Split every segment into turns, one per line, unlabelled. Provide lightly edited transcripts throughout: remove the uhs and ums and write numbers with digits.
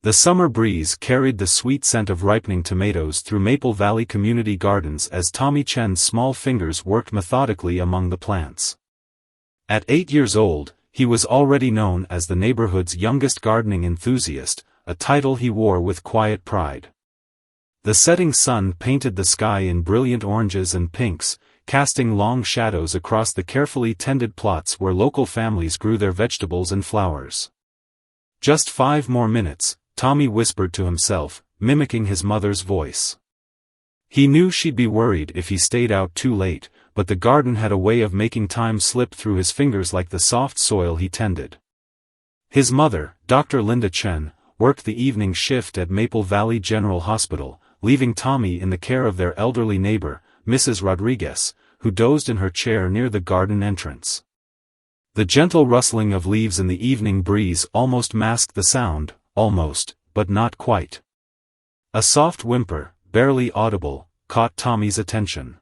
The summer breeze carried the sweet scent of ripening tomatoes through Maple Valley Community Gardens as Tommy Chen's small fingers worked methodically among the plants. At 8 years old, he was already known as the neighborhood's youngest gardening enthusiast, a title he wore with quiet pride. The setting sun painted the sky in brilliant oranges and pinks, casting long shadows across the carefully tended plots where local families grew their vegetables and flowers. "Just 5 more minutes," Tommy whispered to himself, mimicking his mother's voice. He knew she'd be worried if he stayed out too late, but the garden had a way of making time slip through his fingers like the soft soil he tended. His mother, Dr. Linda Chen, worked the evening shift at Maple Valley General Hospital, leaving Tommy in the care of their elderly neighbor, Mrs. Rodriguez, who dozed in her chair near the garden entrance. The gentle rustling of leaves in the evening breeze almost masked the sound, almost, but not quite. A soft whimper, barely audible, caught Tommy's attention.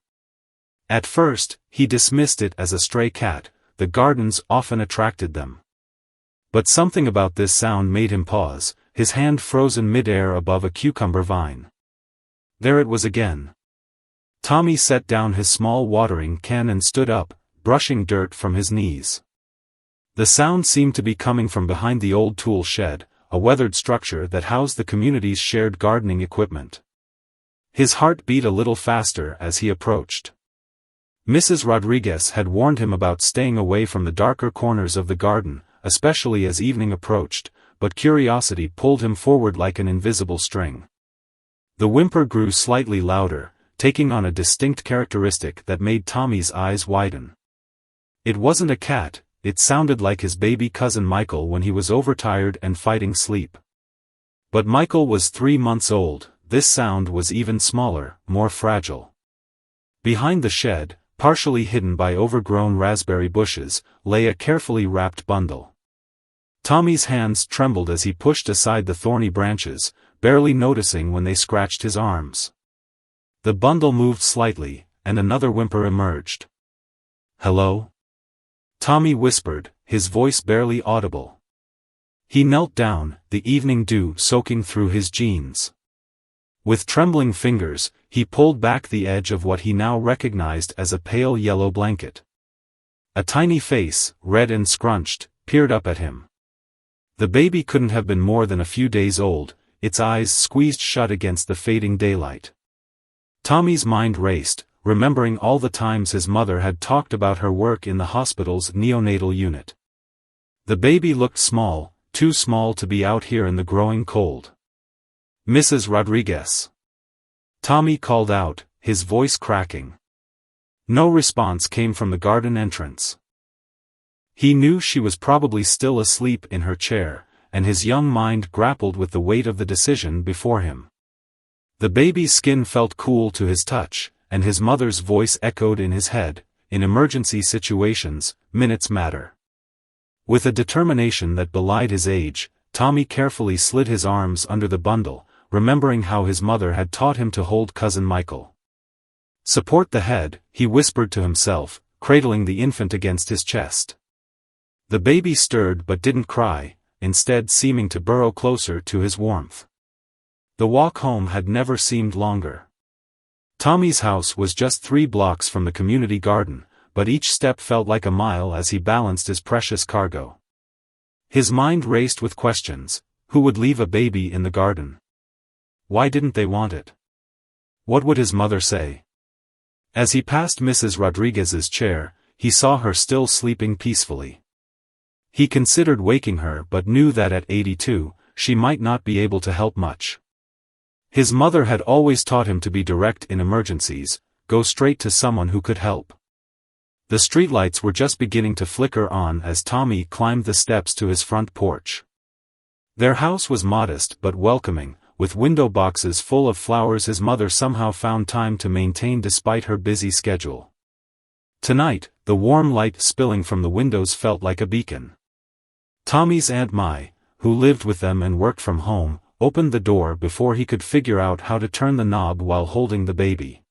At first, he dismissed it as a stray cat, the gardens often attracted them. But something about this sound made him pause, his hand frozen mid-air above a cucumber vine. There it was again. Tommy set down his small watering can and stood up, brushing dirt from his knees. The sound seemed to be coming from behind the old tool shed, a weathered structure that housed the community's shared gardening equipment. His heart beat a little faster as he approached. Mrs. Rodriguez had warned him about staying away from the darker corners of the garden, especially as evening approached, but curiosity pulled him forward like an invisible string. The whimper grew slightly louder, taking on a distinct characteristic that made Tommy's eyes widen. It wasn't a cat, it sounded like his baby cousin Michael when he was overtired and fighting sleep. But Michael was 3 months old, this sound was even smaller, more fragile. Behind the shed, partially hidden by overgrown raspberry bushes, lay a carefully wrapped bundle. Tommy's hands trembled as he pushed aside the thorny branches, barely noticing when they scratched his arms. The bundle moved slightly, and another whimper emerged. "Hello?" Tommy whispered, his voice barely audible. He knelt down, the evening dew soaking through his jeans. With trembling fingers, he pulled back the edge of what he now recognized as a pale yellow blanket. A tiny face, red and scrunched, peered up at him. The baby couldn't have been more than a few days old, its eyes squeezed shut against the fading daylight. Tommy's mind raced, remembering all the times his mother had talked about her work in the hospital's neonatal unit. The baby looked small, too small to be out here in the growing cold. "Mrs. Rodriguez." Tommy called out, his voice cracking. No response came from the garden entrance. He knew she was probably still asleep in her chair, and his young mind grappled with the weight of the decision before him. The baby's skin felt cool to his touch, and his mother's voice echoed in his head, "In emergency situations, minutes matter." With a determination that belied his age, Tommy carefully slid his arms under the bundle, remembering how his mother had taught him to hold cousin Michael. "Support the head," he whispered to himself, cradling the infant against his chest. The baby stirred but didn't cry, instead seeming to burrow closer to his warmth. The walk home had never seemed longer. Tommy's house was just 3 blocks from the community garden, but each step felt like a mile as he balanced his precious cargo. His mind raced with questions. Who would leave a baby in the garden? Why didn't they want it? What would his mother say? As he passed Mrs. Rodriguez's chair, he saw her still sleeping peacefully. He considered waking her but knew that at 82, she might not be able to help much. His mother had always taught him to be direct in emergencies, go straight to someone who could help. The streetlights were just beginning to flicker on as Tommy climbed the steps to his front porch. Their house was modest but welcoming, with window boxes full of flowers his mother somehow found time to maintain despite her busy schedule. Tonight, the warm light spilling from the windows felt like a beacon. Tommy's Aunt Mai, who lived with them and worked from home, opened the door before he could figure out how to turn the knob while holding the baby.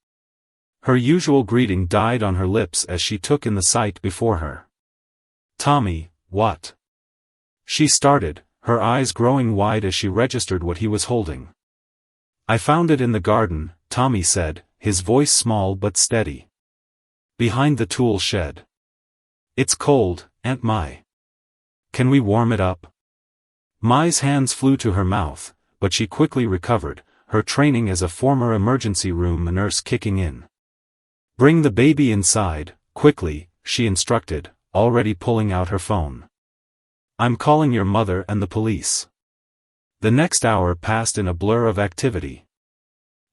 Her usual greeting died on her lips as she took in the sight before her. "Tommy, what?" She started, her eyes growing wide as she registered what he was holding. "I found it in the garden," Tommy said, his voice small but steady. "Behind the tool shed. It's cold, Aunt Mai. Can we warm it up?" Mai's hands flew to her mouth, but she quickly recovered, her training as a former emergency room nurse kicking in. "Bring the baby inside, quickly," she instructed, already pulling out her phone. "I'm calling your mother and the police." The next hour passed in a blur of activity.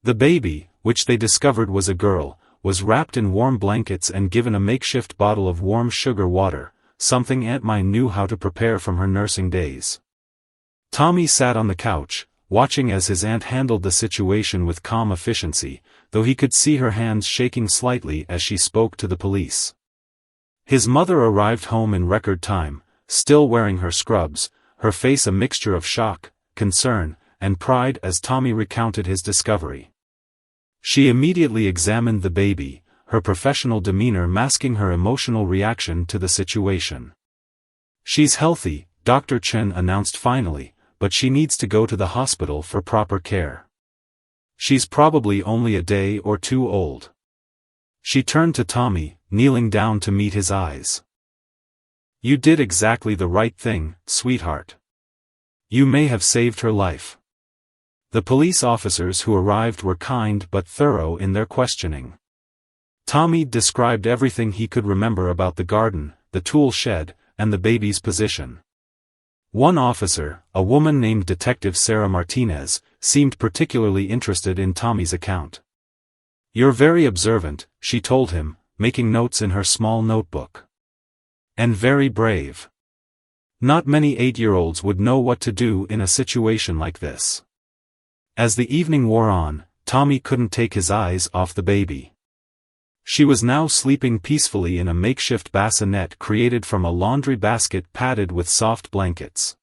The baby, which they discovered was a girl, was wrapped in warm blankets and given a makeshift bottle of warm sugar water, something Aunt Mai knew how to prepare from her nursing days. Tommy sat on the couch, watching as his aunt handled the situation with calm efficiency, though he could see her hands shaking slightly as she spoke to the police. His mother arrived home in record time, still wearing her scrubs, her face a mixture of shock, concern, and pride as Tommy recounted his discovery. She immediately examined the baby, her professional demeanor masking her emotional reaction to the situation. "She's healthy," Dr. Chen announced finally, "but she needs to go to the hospital for proper care. She's probably only a day or two old." She turned to Tommy, kneeling down to meet his eyes. "You did exactly the right thing, sweetheart. You may have saved her life." The police officers who arrived were kind but thorough in their questioning. Tommy described everything he could remember about the garden, the tool shed, and the baby's position. One officer, a woman named Detective Sarah Martinez, seemed particularly interested in Tommy's account. "You're very observant," she told him, making notes in her small notebook. "And very brave. Not many 8-year-olds would know what to do in a situation like this." As the evening wore on, Tommy couldn't take his eyes off the baby. She was now sleeping peacefully in a makeshift bassinet created from a laundry basket padded with soft blankets.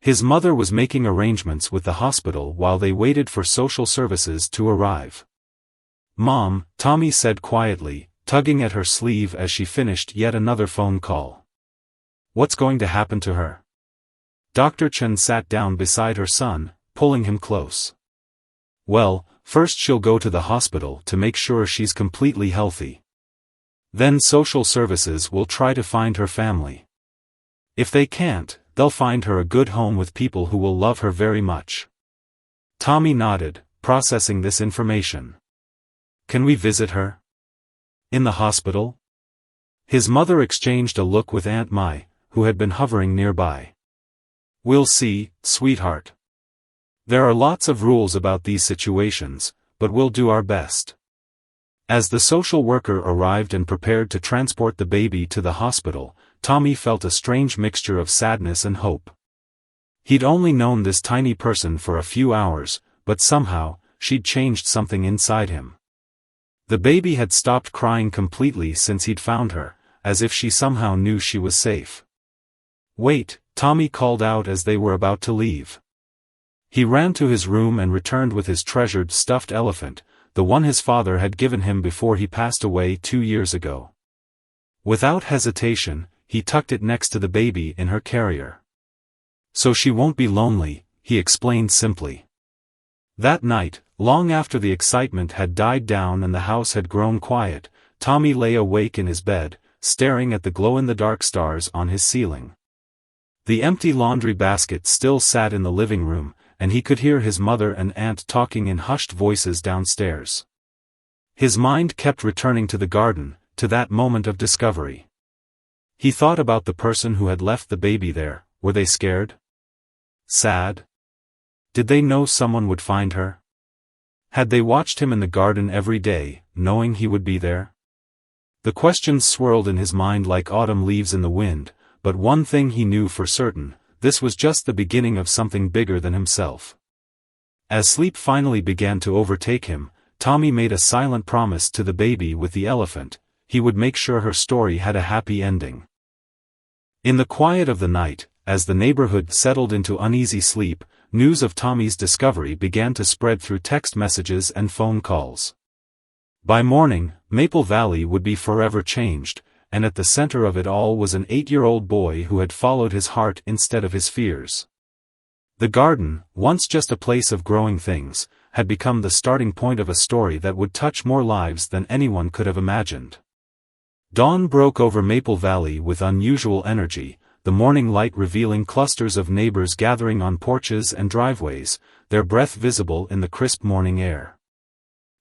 His mother was making arrangements with the hospital while they waited for social services to arrive. "Mom," Tommy said quietly, tugging at her sleeve as she finished yet another phone call. "What's going to happen to her?" Dr. Chen sat down beside her son, pulling him close. "Well, first she'll go to the hospital to make sure she's completely healthy. Then social services will try to find her family. If they can't, they'll find her a good home with people who will love her very much." Tommy nodded, processing this information. "Can we visit her? In the hospital?" His mother exchanged a look with Aunt Mai, who had been hovering nearby. "We'll see, sweetheart. There are lots of rules about these situations, but we'll do our best." As the social worker arrived and prepared to transport the baby to the hospital, Tommy felt a strange mixture of sadness and hope. He'd only known this tiny person for a few hours, but somehow, she'd changed something inside him. The baby had stopped crying completely since he'd found her, as if she somehow knew she was safe. "Wait," Tommy called out as they were about to leave. He ran to his room and returned with his treasured stuffed elephant, the one his father had given him before he passed away 2 years ago. Without hesitation, he tucked it next to the baby in her carrier. "So she won't be lonely," he explained simply. That night, long after the excitement had died down and the house had grown quiet, Tommy lay awake in his bed, staring at the glow-in-the-dark stars on his ceiling. The empty laundry basket still sat in the living room, and he could hear his mother and aunt talking in hushed voices downstairs. His mind kept returning to the garden, to that moment of discovery. He thought about the person who had left the baby there. Were they scared? Sad? Did they know someone would find her? Had they watched him in the garden every day, knowing he would be there? The questions swirled in his mind like autumn leaves in the wind, but one thing he knew for certain: this was just the beginning of something bigger than himself. As sleep finally began to overtake him, Tommy made a silent promise to the baby with the elephant: he would make sure her story had a happy ending. In the quiet of the night, as the neighborhood settled into uneasy sleep, news of Tommy's discovery began to spread through text messages and phone calls. By morning, Maple Valley would be forever changed, and at the center of it all was an 8-year-old boy who had followed his heart instead of his fears. The garden, once just a place of growing things, had become the starting point of a story that would touch more lives than anyone could have imagined. Dawn broke over Maple Valley with unusual energy, the morning light revealing clusters of neighbors gathering on porches and driveways, their breath visible in the crisp morning air.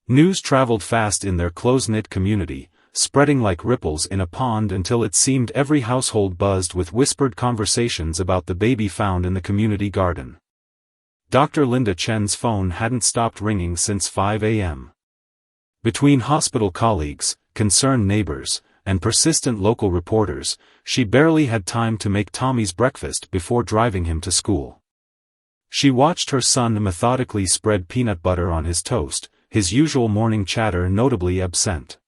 News traveled fast in their close-knit community, spreading like ripples in a pond until it seemed every household buzzed with whispered conversations about the baby found in the community garden. Dr. Linda Chen's phone hadn't stopped ringing since 5 a.m. Between hospital colleagues, concerned neighbors, and persistent local reporters, she barely had time to make Tommy's breakfast before driving him to school. She watched her son methodically spread peanut butter on his toast, his usual morning chatter notably absent.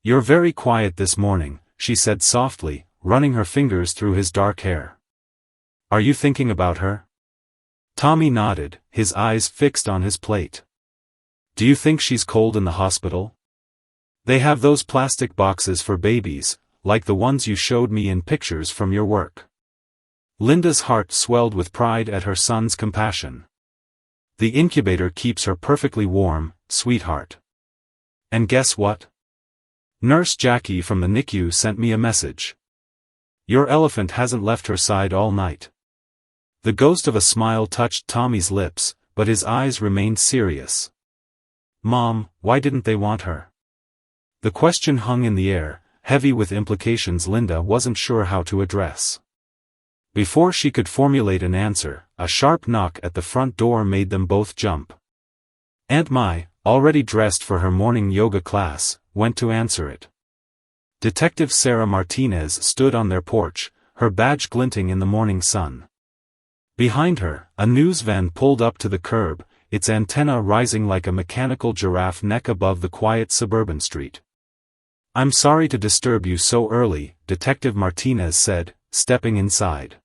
"You're very quiet this morning," she said softly, running her fingers through his dark hair. "Are you thinking about her?" Tommy nodded, his eyes fixed on his plate. "Do you think she's cold in the hospital? They have those plastic boxes for babies, like the ones you showed me in pictures from your work." Linda's heart swelled with pride at her son's compassion. "The incubator keeps her perfectly warm, sweetheart. And guess what? Nurse Jackie from the NICU sent me a message. Your elephant hasn't left her side all night." The ghost of a smile touched Tommy's lips, but his eyes remained serious. "Mom, why didn't they want her?" The question hung in the air, heavy with implications Linda wasn't sure how to address. Before she could formulate an answer, a sharp knock at the front door made them both jump. Aunt Mai, already dressed for her morning yoga class, went to answer it. Detective Sarah Martinez stood on their porch, her badge glinting in the morning sun. Behind her, a news van pulled up to the curb, its antenna rising like a mechanical giraffe neck above the quiet suburban street. "I'm sorry to disturb you so early," Detective Martinez said, stepping inside.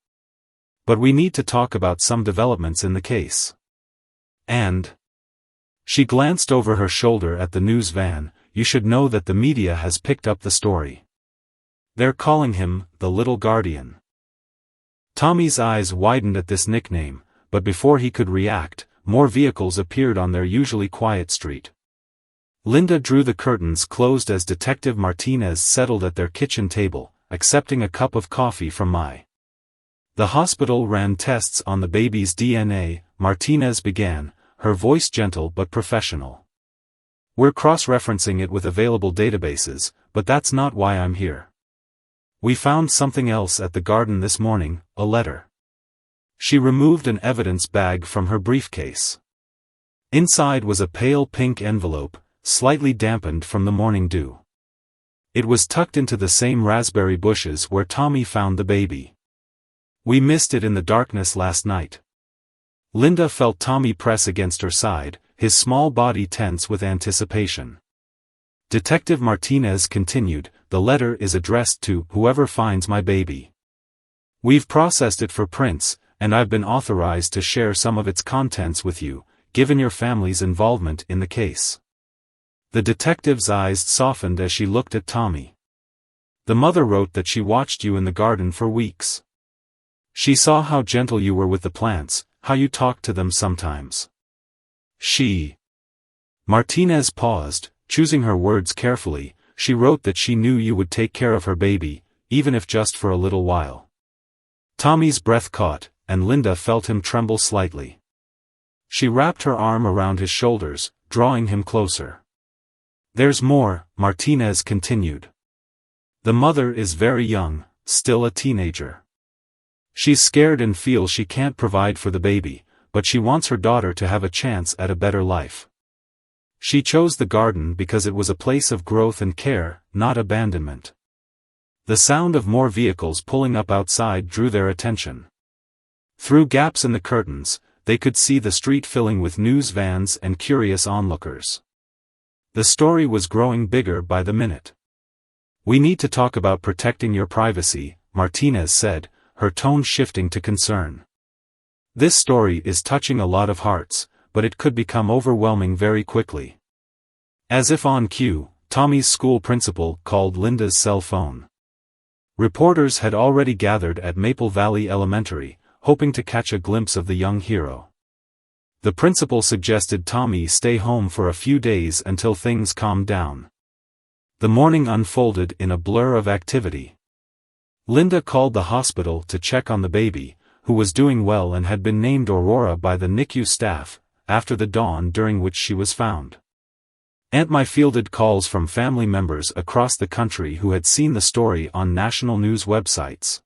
"But we need to talk about some developments in the case." And she glanced over her shoulder at the news van. "You should know that the media has picked up the story. They're calling him the Little Guardian." Tommy's eyes widened at this nickname, but before he could react, more vehicles appeared on their usually quiet street. Linda drew the curtains closed as Detective Martinez settled at their kitchen table, accepting a cup of coffee from Mai. "The hospital ran tests on the baby's DNA," Martinez began, her voice gentle but professional. "We're cross-referencing it with available databases, but that's not why I'm here. We found something else at the garden this morning, a letter." She removed an evidence bag from her briefcase. Inside was a pale pink envelope, slightly dampened from the morning dew. It was tucked into the same raspberry bushes where Tommy found the baby. "We missed it in the darkness last night." Linda felt Tommy press against her side, his small body tense with anticipation. Detective Martinez continued, "The letter is addressed to whoever finds my baby. We've processed it for prints, and I've been authorized to share some of its contents with you, given your family's involvement in the case." The detective's eyes softened as she looked at Tommy. "The mother wrote that she watched you in the garden for weeks. She saw how gentle you were with the plants, how you talked to them sometimes. She..." Martinez paused, choosing her words carefully. "She wrote that she knew you would take care of her baby, even if just for a little while." Tommy's breath caught, and Linda felt him tremble slightly. She wrapped her arm around his shoulders, drawing him closer. "There's more," Martinez continued. "The mother is very young, still a teenager. She's scared and feels she can't provide for the baby, but she wants her daughter to have a chance at a better life. She chose the garden because it was a place of growth and care, not abandonment." The sound of more vehicles pulling up outside drew their attention. Through gaps in the curtains, they could see the street filling with news vans and curious onlookers. The story was growing bigger by the minute. "We need to talk about protecting your privacy," Martinez said, her tone shifting to concern. "This story is touching a lot of hearts, but it could become overwhelming very quickly." As if on cue, Tommy's school principal called Linda's cell phone. Reporters had already gathered at Maple Valley Elementary, hoping to catch a glimpse of the young hero. The principal suggested Tommy stay home for a few days until things calmed down. The morning unfolded in a blur of activity. Linda called the hospital to check on the baby, who was doing well and had been named Aurora by the NICU staff, after the dawn during which she was found. Aunt Mai fielded calls from family members across the country who had seen the story on national news websites.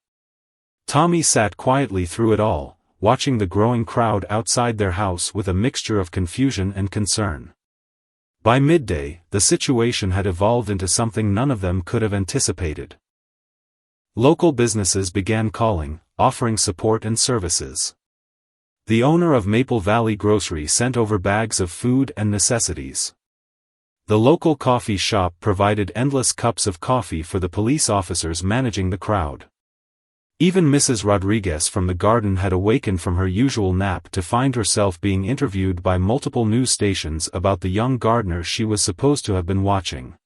Tommy sat quietly through it all, watching the growing crowd outside their house with a mixture of confusion and concern. By midday, the situation had evolved into something none of them could have anticipated. Local businesses began calling, offering support and services. The owner of Maple Valley Grocery sent over bags of food and necessities. The local coffee shop provided endless cups of coffee for the police officers managing the crowd. Even Mrs. Rodriguez from the garden had awakened from her usual nap to find herself being interviewed by multiple news stations about the young gardener she was supposed to have been watching.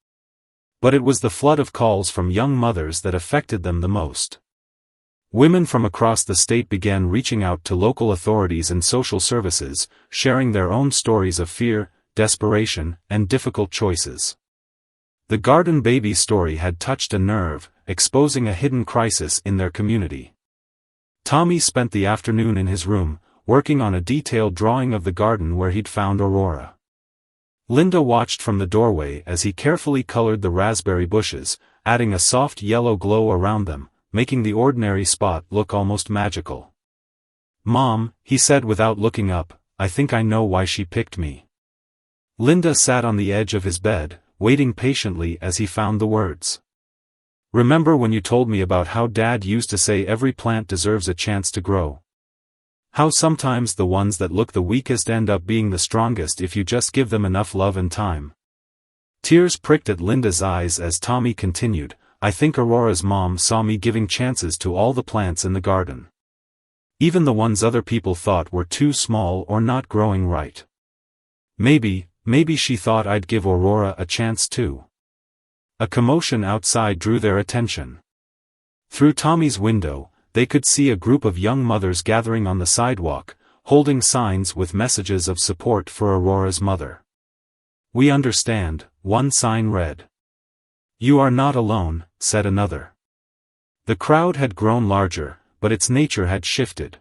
But it was the flood of calls from young mothers that affected them the most. Women from across the state began reaching out to local authorities and social services, sharing their own stories of fear, desperation, and difficult choices. The garden baby story had touched a nerve, exposing a hidden crisis in their community. Tommy spent the afternoon in his room, working on a detailed drawing of the garden where he'd found Aurora. Linda watched from the doorway as he carefully colored the raspberry bushes, adding a soft yellow glow around them, making the ordinary spot look almost magical. "Mom," he said without looking up, "I think I know why she picked me." Linda sat on the edge of his bed, waiting patiently as he found the words. "Remember when you told me about how Dad used to say every plant deserves a chance to grow? How sometimes the ones that look the weakest end up being the strongest if you just give them enough love and time?" Tears pricked at Linda's eyes as Tommy continued, "I think Aurora's mom saw me giving chances to all the plants in the garden. Even the ones other people thought were too small or not growing right. Maybe she thought I'd give Aurora a chance too." A commotion outside drew their attention. Through Tommy's window, they could see a group of young mothers gathering on the sidewalk, holding signs with messages of support for Aurora's mother. "We understand," one sign read. "You are not alone," said another. The crowd had grown larger, but its nature had shifted.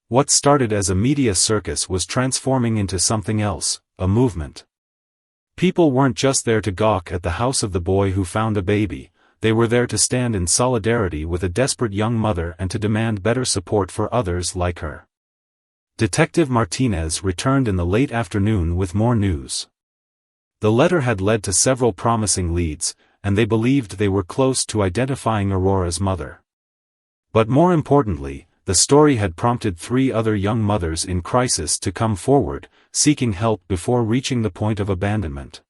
What started as a media circus was transforming into something else, a movement. People weren't just there to gawk at the house of the boy who found a baby, they were there to stand in solidarity with a desperate young mother and to demand better support for others like her. Detective Martinez returned in the late afternoon with more news. The letter had led to several promising leads, and they believed they were close to identifying Aurora's mother. But more importantly, the story had prompted 3 other young mothers in crisis to come forward, seeking help before reaching the point of abandonment.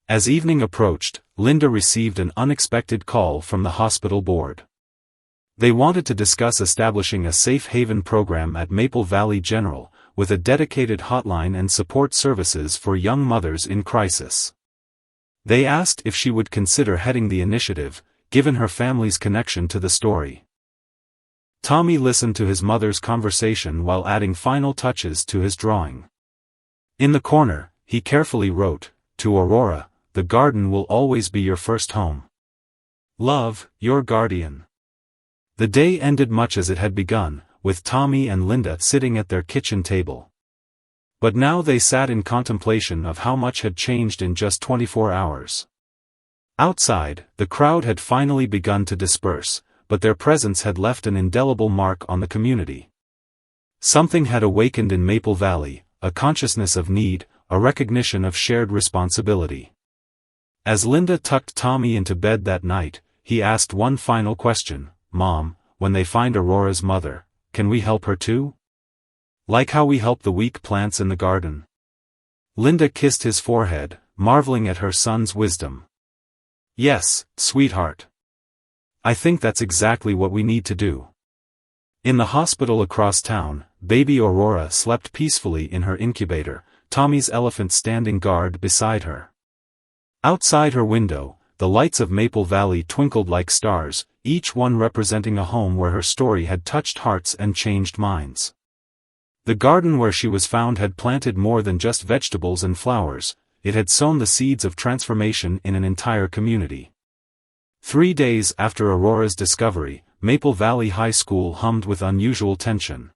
As evening approached, Linda received an unexpected call from the hospital board. They wanted to discuss establishing a safe haven program at Maple Valley General, with a dedicated hotline and support services for young mothers in crisis. They asked if she would consider heading the initiative, given her family's connection to the story. Tommy listened to his mother's conversation while adding final touches to his drawing. In the corner, he carefully wrote, "To Aurora, the garden will always be your first home. Love, your guardian." The day ended much as it had begun, with Tommy and Linda sitting at their kitchen table. But now they sat in contemplation of how much had changed in just 24 hours. Outside, the crowd had finally begun to disperse, but their presence had left an indelible mark on the community. Something had awakened in Maple Valley, a consciousness of need, a recognition of shared responsibility. As Linda tucked Tommy into bed that night, he asked one final question, "Mom, when they find Aurora's mother, can we help her too? Like how we help the weak plants in the garden?" Linda kissed his forehead, marveling at her son's wisdom. "Yes, sweetheart. I think that's exactly what we need to do." In the hospital across town, baby Aurora slept peacefully in her incubator, Tommy's elephant standing guard beside her. Outside her window, the lights of Maple Valley twinkled like stars, each one representing a home where her story had touched hearts and changed minds. The garden where she was found had planted more than just vegetables and flowers, it had sown the seeds of transformation in an entire community. 3 days after Aurora's discovery, Maple Valley High School hummed with unusual tension.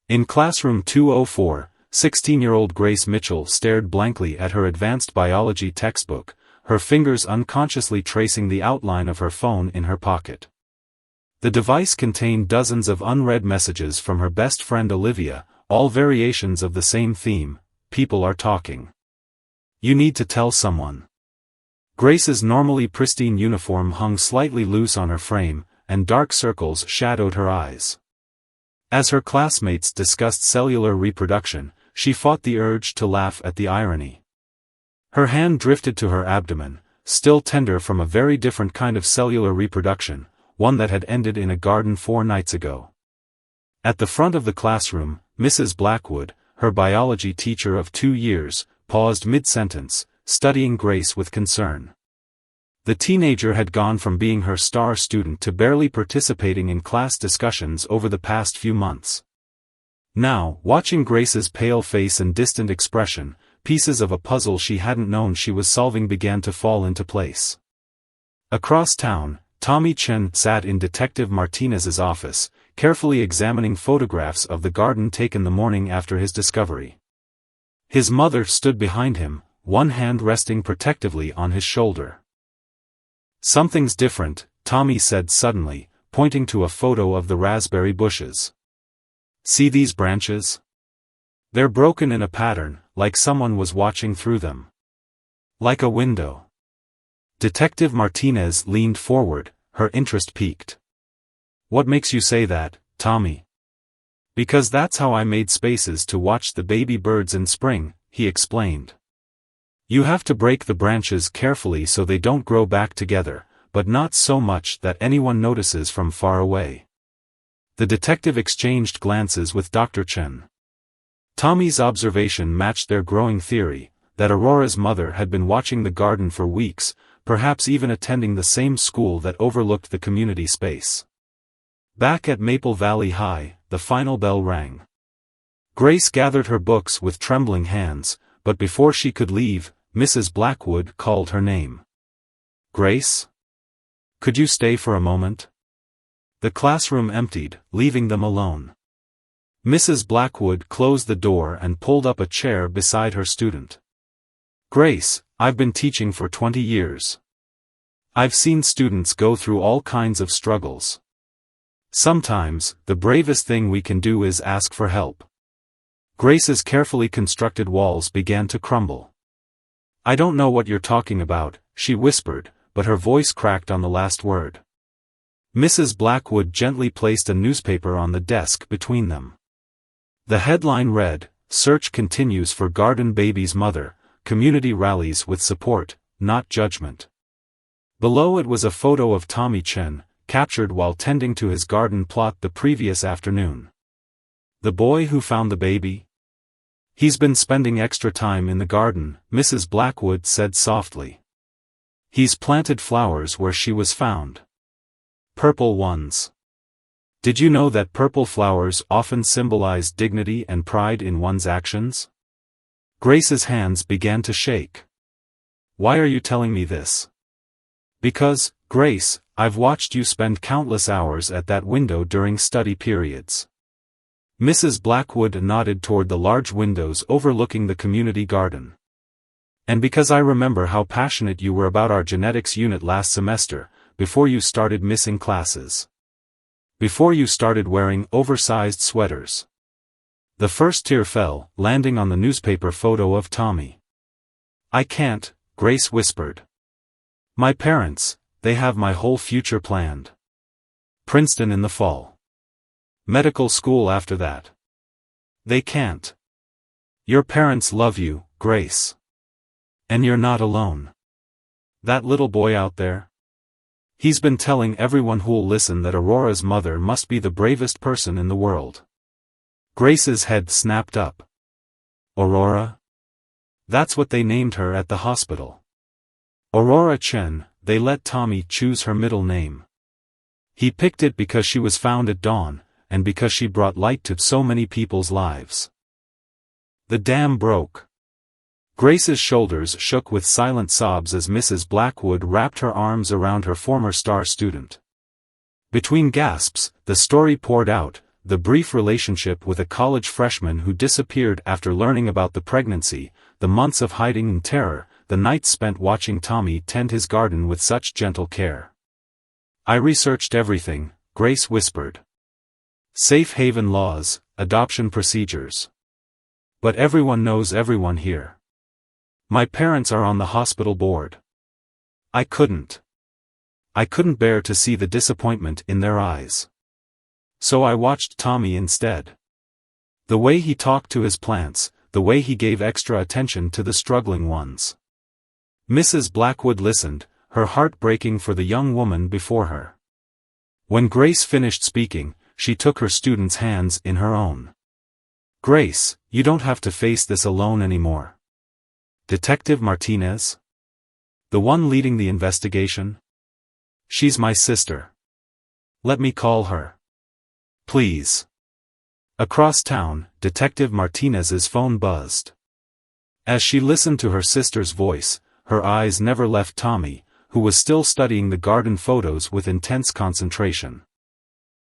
In classroom 204, 16-year-old Grace Mitchell stared blankly at her advanced biology textbook, her fingers unconsciously tracing the outline of her phone in her pocket. The device contained dozens of unread messages from her best friend Olivia, all variations of the same theme: people are talking. You need to tell someone. Grace's normally pristine uniform hung slightly loose on her frame, and dark circles shadowed her eyes. As her classmates discussed cellular reproduction, she fought the urge to laugh at the irony. Her hand drifted to her abdomen, still tender from a very different kind of cellular reproduction, one that had ended in a garden 4 nights ago. At the front of the classroom, Mrs. Blackwood, her biology teacher of 2 years, paused mid-sentence, studying Grace with concern. The teenager had gone from being her star student to barely participating in class discussions over the past few months. Now, watching Grace's pale face and distant expression, pieces of a puzzle she hadn't known she was solving began to fall into place. Across town, Tommy Chen sat in Detective Martinez's office, carefully examining photographs of the garden taken the morning after his discovery. His mother stood behind him, one hand resting protectively on his shoulder. "Something's different," Tommy said suddenly, pointing to a photo of the raspberry bushes. "See these branches? They're broken in a pattern, like someone was watching through them. Like a window." Detective Martinez leaned forward, her interest piqued. "What makes you say that, Tommy?" "Because that's how I made spaces to watch the baby birds in spring," he explained. "You have to break the branches carefully so they don't grow back together, but not so much that anyone notices from far away." The detective exchanged glances with Dr. Chen. Tommy's observation matched their growing theory, that Aurora's mother had been watching the garden for weeks, perhaps even attending the same school that overlooked the community space. Back at Maple Valley High, the final bell rang. Grace gathered her books with trembling hands, but before she could leave, Mrs. Blackwood called her name. "Grace? Could you stay for a moment?" The classroom emptied, leaving them alone. Mrs. Blackwood closed the door and pulled up a chair beside her student. "Grace, I've been teaching for 20 years. I've seen students go through all kinds of struggles. Sometimes, the bravest thing we can do is ask for help." Grace's carefully constructed walls began to crumble. "I don't know what you're talking about," she whispered, but her voice cracked on the last word. Mrs. Blackwood gently placed a newspaper on the desk between them. The headline read, "Search continues for garden baby's mother, community rallies with support, not judgment." Below it was a photo of Tommy Chen, captured while tending to his garden plot the previous afternoon. "The boy who found the baby? He's been spending extra time in the garden," Mrs. Blackwood said softly. "He's planted flowers where she was found. Purple ones. Did you know that purple flowers often symbolize dignity and pride in one's actions?" Grace's hands began to shake. "Why are you telling me this?" "Because, Grace, I've watched you spend countless hours at that window during study periods." Mrs. Blackwood nodded toward the large windows overlooking the community garden. "And because I remember how passionate you were about our genetics unit last semester, before you started missing classes. Before you started wearing oversized sweaters." The first tear fell, landing on the newspaper photo of Tommy. "I can't," Grace whispered. "My parents, they have my whole future planned. Princeton in the fall. Medical school after that. They can't. Your parents love you, Grace. And you're not alone. That little boy out there? He's been telling everyone who'll listen that Aurora's mother must be the bravest person in the world." Grace's head snapped up. "Aurora? That's what they named her at the hospital." Aurora Chen, they let Tommy choose her middle name. He picked it because she was found at dawn, and because she brought light to so many people's lives. The dam broke. Grace's shoulders shook with silent sobs as Mrs. Blackwood wrapped her arms around her former star student. Between gasps, the story poured out, the brief relationship with a college freshman who disappeared after learning about the pregnancy, the months of hiding and terror, the nights spent watching Tommy tend his garden with such gentle care. "I researched everything," Grace whispered. "Safe haven laws, adoption procedures. But everyone knows everyone here. My parents are on the hospital board. I couldn't bear to see the disappointment in their eyes. So I watched Tommy instead. The way he talked to his plants, the way he gave extra attention to the struggling ones." Mrs. Blackwood listened, her heart breaking for the young woman before her. When Grace finished speaking, she took her student's hands in her own. "Grace, you don't have to face this alone anymore. Detective Martinez? The one leading the investigation? She's my sister. Let me call her. Please." Across town, Detective Martinez's phone buzzed. As she listened to her sister's voice, her eyes never left Tommy, who was still studying the garden photos with intense concentration.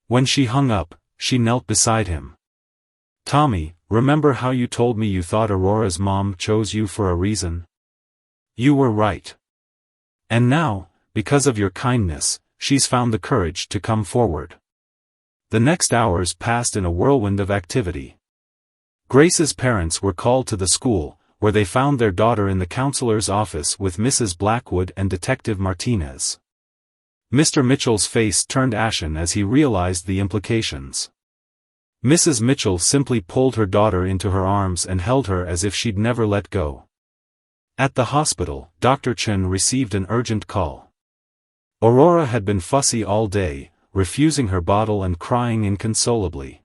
When she hung up, she knelt beside him. "Tommy, remember how you told me you thought Aurora's mom chose you for a reason? You were right. And now, because of your kindness, she's found the courage to come forward." The next hours passed in a whirlwind of activity. Grace's parents were called to the school, where they found their daughter in the counselor's office with Mrs. Blackwood and Detective Martinez. Mr. Mitchell's face turned ashen as he realized the implications. Mrs. Mitchell simply pulled her daughter into her arms and held her as if she'd never let go. At the hospital, Dr. Chen received an urgent call. Aurora had been fussy all day, refusing her bottle and crying inconsolably.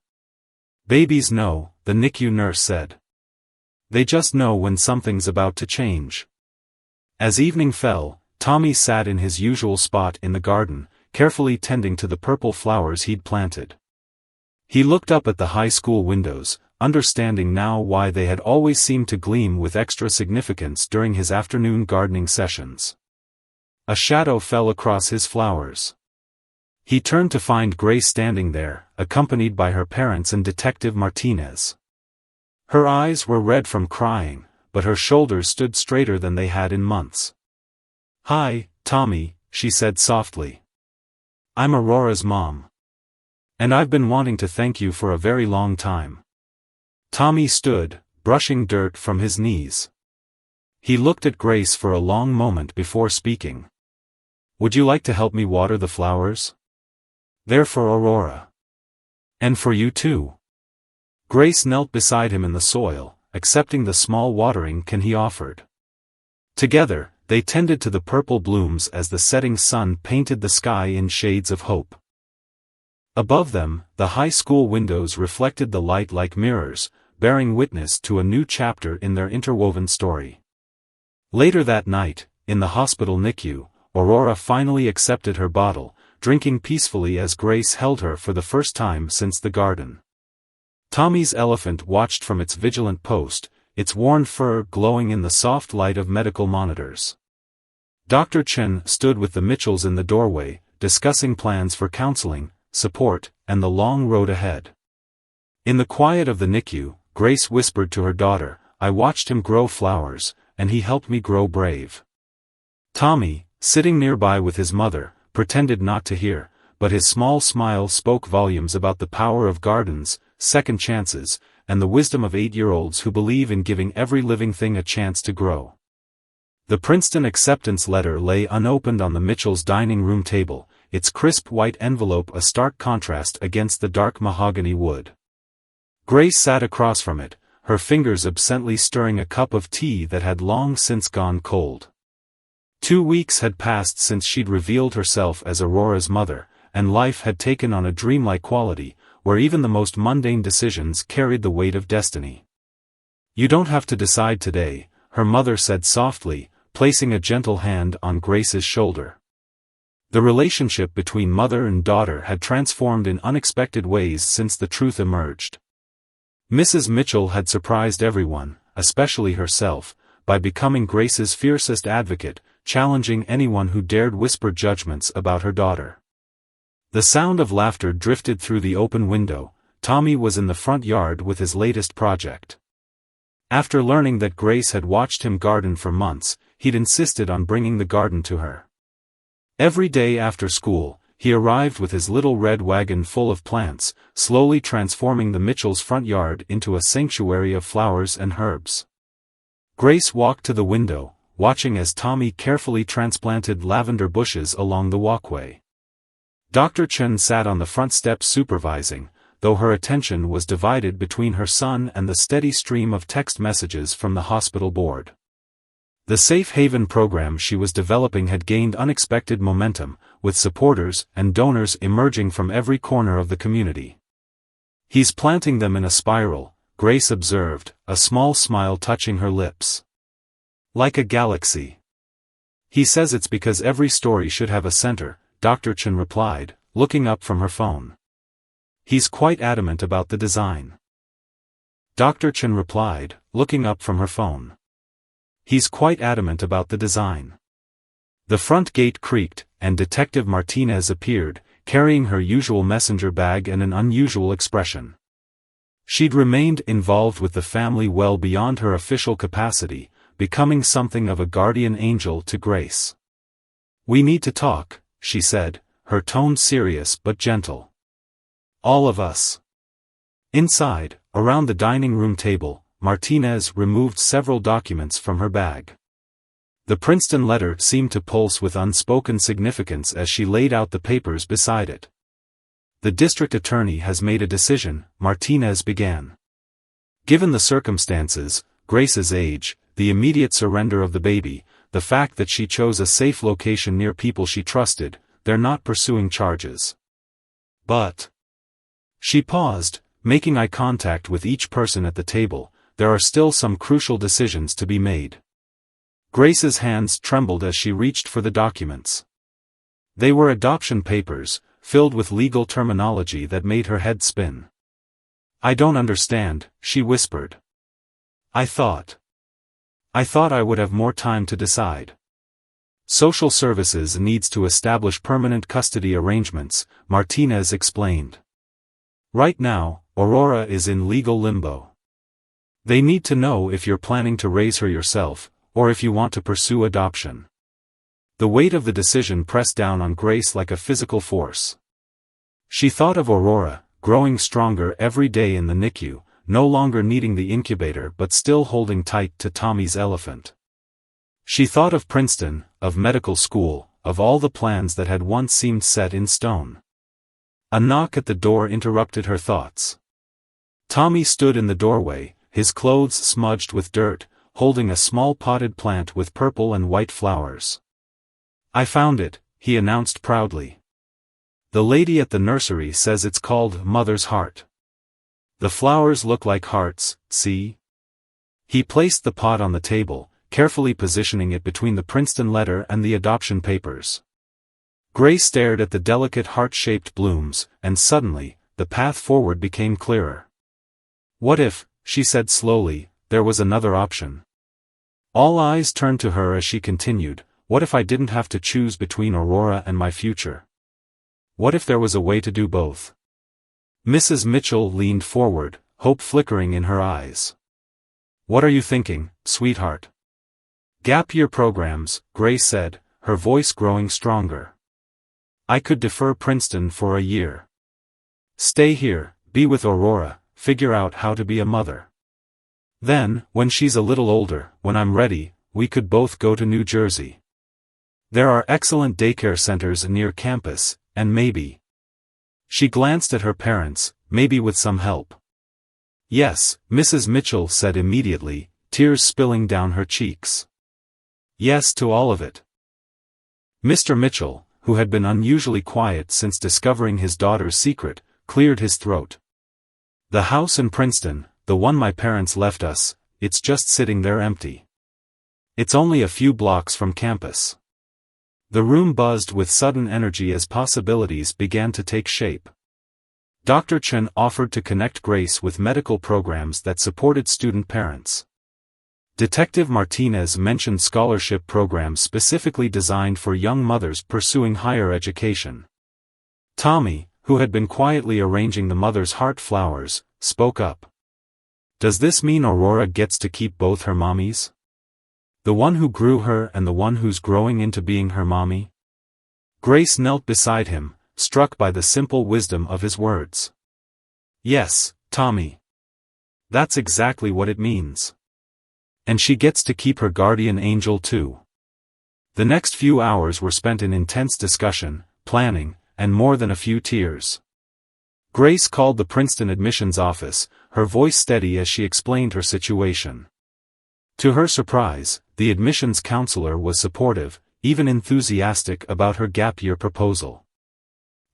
"Babies know," the NICU nurse said. "They just know when something's about to change." As evening fell, Tommy sat in his usual spot in the garden, carefully tending to the purple flowers he'd planted. He looked up at the high school windows, understanding now why they had always seemed to gleam with extra significance during his afternoon gardening sessions. A shadow fell across his flowers. He turned to find Grace standing there, accompanied by her parents and Detective Martinez. Her eyes were red from crying, but her shoulders stood straighter than they had in months. "Hi, Tommy," she said softly. "I'm Aurora's mom. And I've been wanting to thank you for a very long time." Tommy stood, brushing dirt from his knees. He looked at Grace for a long moment before speaking. "Would you like to help me water the flowers? They're for Aurora. And for you too." Grace knelt beside him in the soil, accepting the small watering can he offered. Together, they tended to the purple blooms as the setting sun painted the sky in shades of hope. Above them, the high school windows reflected the light like mirrors, bearing witness to a new chapter in their interwoven story. Later that night, in the hospital NICU, Aurora finally accepted her bottle, drinking peacefully as Grace held her for the first time since the garden. Tommy's elephant watched from its vigilant post, its worn fur glowing in the soft light of medical monitors. Dr. Chen stood with the Mitchells in the doorway, discussing plans for counseling, support, and the long road ahead. In the quiet of the NICU, Grace whispered to her daughter, "I watched him grow flowers, and he helped me grow brave." Tommy, sitting nearby with his mother, pretended not to hear, but his small smile spoke volumes about the power of gardens, second chances, and the wisdom of 8-year-olds who believe in giving every living thing a chance to grow. The Princeton acceptance letter lay unopened on the Mitchells' dining room table, its crisp white envelope a stark contrast against the dark mahogany wood. Grace sat across from it, her fingers absently stirring a cup of tea that had long since gone cold. 2 weeks had passed since she'd revealed herself as Aurora's mother, and life had taken on a dreamlike quality, where even the most mundane decisions carried the weight of destiny. "You don't have to decide today," her mother said softly, placing a gentle hand on Grace's shoulder. The relationship between mother and daughter had transformed in unexpected ways since the truth emerged. Mrs. Mitchell had surprised everyone, especially herself, by becoming Grace's fiercest advocate, challenging anyone who dared whisper judgments about her daughter. The sound of laughter drifted through the open window. Tommy was in the front yard with his latest project. After learning that Grace had watched him garden for months, he'd insisted on bringing the garden to her. Every day after school, he arrived with his little red wagon full of plants, slowly transforming the Mitchells' front yard into a sanctuary of flowers and herbs. Grace walked to the window, watching as Tommy carefully transplanted lavender bushes along the walkway. Dr. Chen sat on the front steps supervising, though her attention was divided between her son and the steady stream of text messages from the hospital board. The Safe Haven program she was developing had gained unexpected momentum, with supporters and donors emerging from every corner of the community. "He's planting them in a spiral," Grace observed, a small smile touching her lips. "Like a galaxy." "He says it's because every story should have a center," Dr. Chen replied, looking up from her phone. "He's quite adamant about the design." Dr. Chen replied, looking up from her phone. "He's quite adamant about the design." The front gate creaked, and Detective Martinez appeared, carrying her usual messenger bag and an unusual expression. She'd remained involved with the family well beyond her official capacity, becoming something of a guardian angel to Grace. "We need to talk," she said, her tone serious but gentle. "All of us." Inside, around the dining room table, Martinez removed several documents from her bag. The Princeton letter seemed to pulse with unspoken significance as she laid out the papers beside it. "The district attorney has made a decision," Martinez began. "Given the circumstances, Grace's age, the immediate surrender of the baby, the fact that she chose a safe location near people she trusted, they're not pursuing charges. But..." She paused, making eye contact with each person at the table. "There are still some crucial decisions to be made." Grace's hands trembled as she reached for the documents. They were adoption papers, filled with legal terminology that made her head spin. "I don't understand," she whispered. I thought I would have more time to decide." "Social Services needs to establish permanent custody arrangements," Martinez explained. "Right now, Aurora is in legal limbo. They need to know if you're planning to raise her yourself, or if you want to pursue adoption." The weight of the decision pressed down on Grace like a physical force. She thought of Aurora, growing stronger every day in the NICU, no longer needing the incubator but still holding tight to Tommy's elephant. She thought of Princeton, of medical school, of all the plans that had once seemed set in stone. A knock at the door interrupted her thoughts. Tommy stood in the doorway, his clothes smudged with dirt, holding a small potted plant with purple and white flowers. "I found it," he announced proudly. "The lady at the nursery says it's called Mother's Heart. The flowers look like hearts, see?" He placed the pot on the table, carefully positioning it between the Princeton letter and the adoption papers. Grace stared at the delicate heart-shaped blooms, and suddenly, the path forward became clearer. "What if," she said slowly, "there was another option?" All eyes turned to her as she continued, "What if I didn't have to choose between Aurora and my future? What if there was a way to do both?" Mrs. Mitchell leaned forward, hope flickering in her eyes. "What are you thinking, sweetheart?" "Gap year programs," Grace said, her voice growing stronger. "I could defer Princeton for a year. Stay here, be with Aurora, figure out how to be a mother. Then, when she's a little older, when I'm ready, we could both go to New Jersey. There are excellent daycare centers near campus, and maybe..." She glanced at her parents, "maybe with some help." "Yes," Mrs. Mitchell said immediately, tears spilling down her cheeks. "Yes to all of it." Mr. Mitchell, who had been unusually quiet since discovering his daughter's secret, cleared his throat. "The house in Princeton, the one my parents left us, it's just sitting there empty. It's only a few blocks from campus. The room buzzed with sudden energy as possibilities began to take shape. Dr. Chen offered to connect Grace with medical programs that supported student parents. Detective Martinez mentioned scholarship programs specifically designed for young mothers pursuing higher education. Tommy, who had been quietly arranging the mother's heart flowers, spoke up. Does this mean Aurora gets to keep both her mommies? The one who grew her and the one who's growing into being her mommy? Grace knelt beside him, struck by the simple wisdom of his words. Yes, Tommy. That's exactly what it means. And she gets to keep her guardian angel too. The next few hours were spent in intense discussion, planning, and more than a few tears. Grace called the Princeton admissions office, her voice steady as she explained her situation. To her surprise, the admissions counselor was supportive, even enthusiastic about her gap year proposal.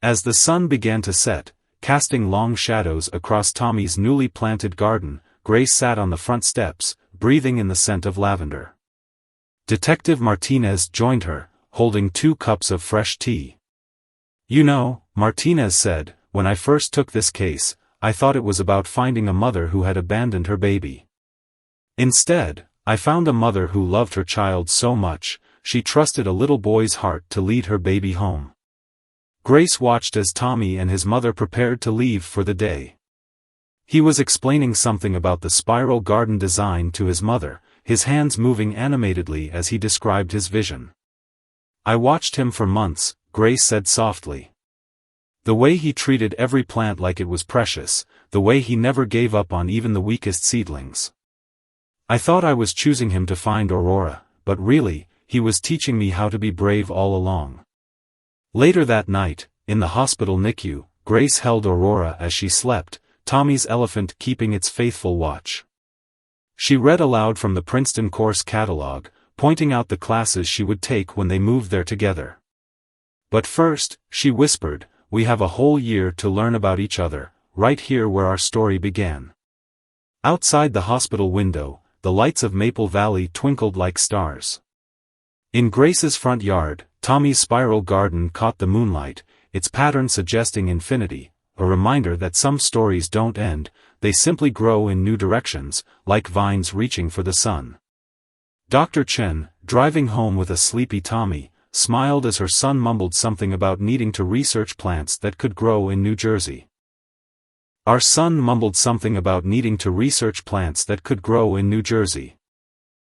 As the sun began to set, casting long shadows across Tommy's newly planted garden, Grace sat on the front steps, breathing in the scent of lavender. Detective Martinez joined her, holding 2 cups of fresh tea. You know, Martinez said, when I first took this case, I thought it was about finding a mother who had abandoned her baby. Instead, I found a mother who loved her child so much, she trusted a little boy's heart to lead her baby home. Grace watched as Tommy and his mother prepared to leave for the day. He was explaining something about the spiral garden design to his mother, his hands moving animatedly as he described his vision. I watched him for months, Grace said softly. The way he treated every plant like it was precious, the way he never gave up on even the weakest seedlings. I thought I was choosing him to find Aurora, but really, he was teaching me how to be brave all along. Later that night, in the hospital NICU, Grace held Aurora as she slept, Tommy's elephant keeping its faithful watch. She read aloud from the Princeton course catalog, pointing out the classes she would take when they moved there together. But first, she whispered, we have a whole year to learn about each other, right here where our story began. Outside the hospital window, the lights of Maple Valley twinkled like stars. In Grace's front yard, Tommy's spiral garden caught the moonlight, its pattern suggesting infinity, a reminder that some stories don't end, they simply grow in new directions, like vines reaching for the sun. Dr. Chen, driving home with a sleepy Tommy, smiled as her son mumbled something about needing to research plants that could grow in New Jersey. Our son mumbled something about needing to research plants that could grow in New Jersey.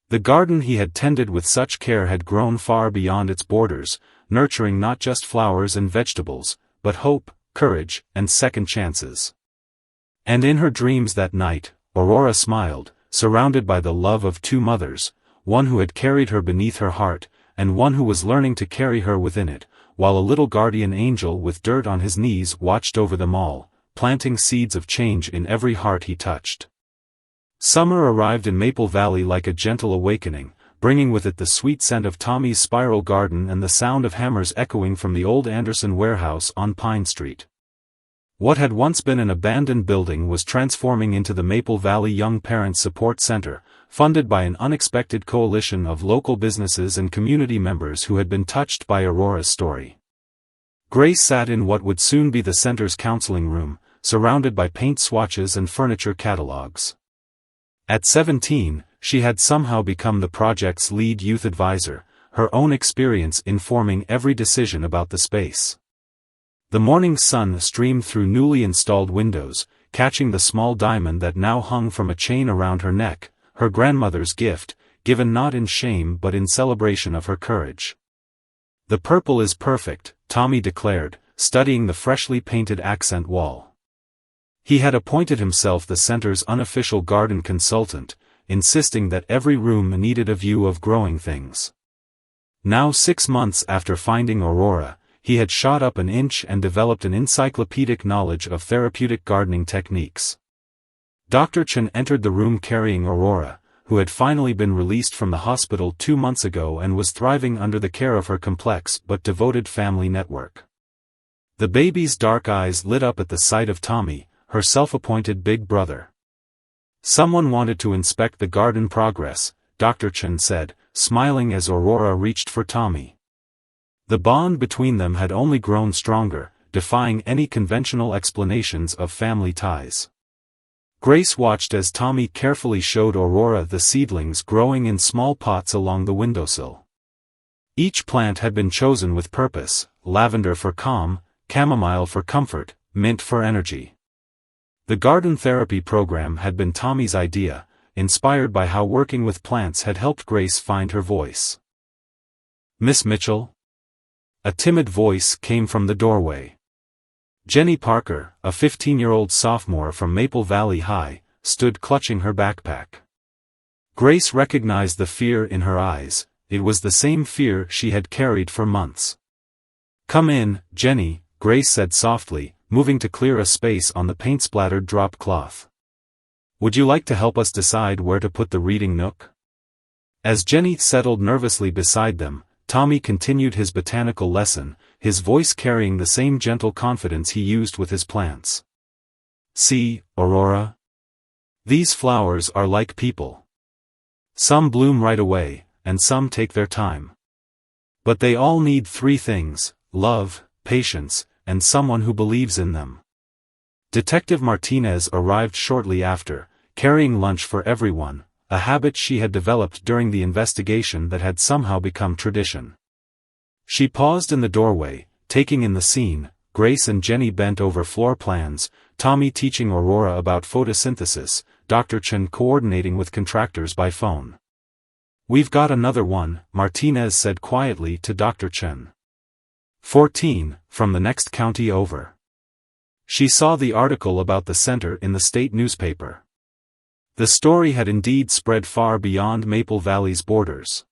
The garden he had tended with such care had grown far beyond its borders, nurturing not just flowers and vegetables, but hope, courage, and second chances. And in her dreams that night, Aurora smiled, surrounded by the love of 2 mothers, one who had carried her beneath her heart, and one who was learning to carry her within it, while a little guardian angel with dirt on his knees watched over them all, planting seeds of change in every heart he touched. Summer arrived in Maple Valley like a gentle awakening, bringing with it the sweet scent of Tommy's spiral garden and the sound of hammers echoing from the old Anderson warehouse on Pine Street. What had once been an abandoned building was transforming into the Maple Valley Young Parents Support Center, funded by an unexpected coalition of local businesses and community members who had been touched by Aurora's story. Grace sat in what would soon be the center's counseling room, surrounded by paint swatches and furniture catalogs. At 17, she had somehow become the project's lead youth advisor, her own experience informing every decision about the space. The morning sun streamed through newly installed windows, catching the small diamond that now hung from a chain around her neck, her grandmother's gift, given not in shame but in celebration of her courage. The purple is perfect, Tommy declared, studying the freshly painted accent wall. He had appointed himself the center's unofficial garden consultant, insisting that every room needed a view of growing things. Now 6 months after finding Aurora, he had shot up an inch and developed an encyclopedic knowledge of therapeutic gardening techniques. Dr. Chen entered the room carrying Aurora, who had finally been released from the hospital 2 months ago and was thriving under the care of her complex but devoted family network. The baby's dark eyes lit up at the sight of Tommy, her self-appointed big brother. Someone wanted to inspect the garden progress, Dr. Chen said, smiling as Aurora reached for Tommy. The bond between them had only grown stronger, defying any conventional explanations of family ties. Grace watched as Tommy carefully showed Aurora the seedlings growing in small pots along the windowsill. Each plant had been chosen with purpose: lavender for calm, chamomile for comfort, mint for energy. The garden therapy program had been Tommy's idea, inspired by how working with plants had helped Grace find her voice. "Miss Mitchell?" A timid voice came from the doorway. Jenny Parker, a 15-year-old sophomore from Maple Valley High, stood clutching her backpack. Grace recognized the fear in her eyes. It was the same fear she had carried for months. "Come in, Jenny," Grace said softly, moving to clear a space on the paint-splattered drop cloth. "Would you like to help us decide where to put the reading nook?" As Jenny settled nervously beside them, Tommy continued his botanical lesson, his voice carrying the same gentle confidence he used with his plants. "See, Aurora? These flowers are like people. Some bloom right away, and some take their time. But they all need three things: love, patience, and someone who believes in them." Detective Martinez arrived shortly after, carrying lunch for everyone, a habit she had developed during the investigation that had somehow become tradition. She paused in the doorway, taking in the scene. Grace and Jenny bent over floor plans, Tommy teaching Aurora about photosynthesis, Dr. Chen coordinating with contractors by phone. "We've got another one," Martinez said quietly to Dr. Chen. 14, from the next county over. She saw the article about the center in the state newspaper. The story had indeed spread far beyond Maple Valley's borders.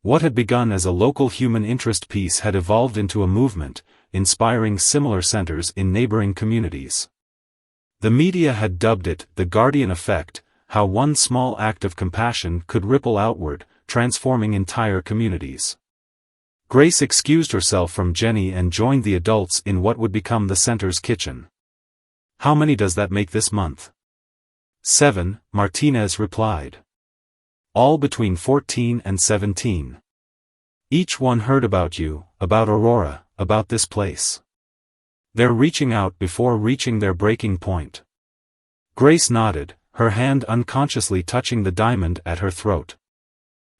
What had begun as a local human interest piece had evolved into a movement, inspiring similar centers in neighboring communities. The media had dubbed it the Guardian Effect, how one small act of compassion could ripple outward, transforming entire communities. Grace excused herself from Jenny and joined the adults in what would become the center's kitchen. "How many does that make this month?" 7, Martinez replied. "All between 14 and 17. Each one heard about you, about Aurora, about this place. They're reaching out before reaching their breaking point." Grace nodded, her hand unconsciously touching the diamond at her throat.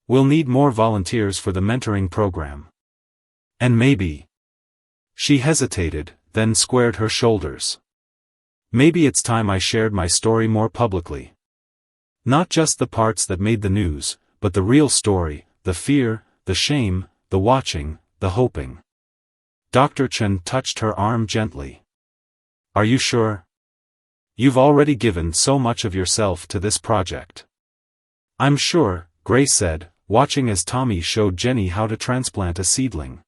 "We'll need more volunteers for the mentoring program. And maybe..." She hesitated, then squared her shoulders. "Maybe it's time I shared my story more publicly. Not just the parts that made the news, but the real story, the fear, the shame, the watching, the hoping." Dr. Chen touched her arm gently. "Are you sure? You've already given so much of yourself to this project." "I'm sure," Grace said, watching as Tommy showed Jenny how to transplant a seedling.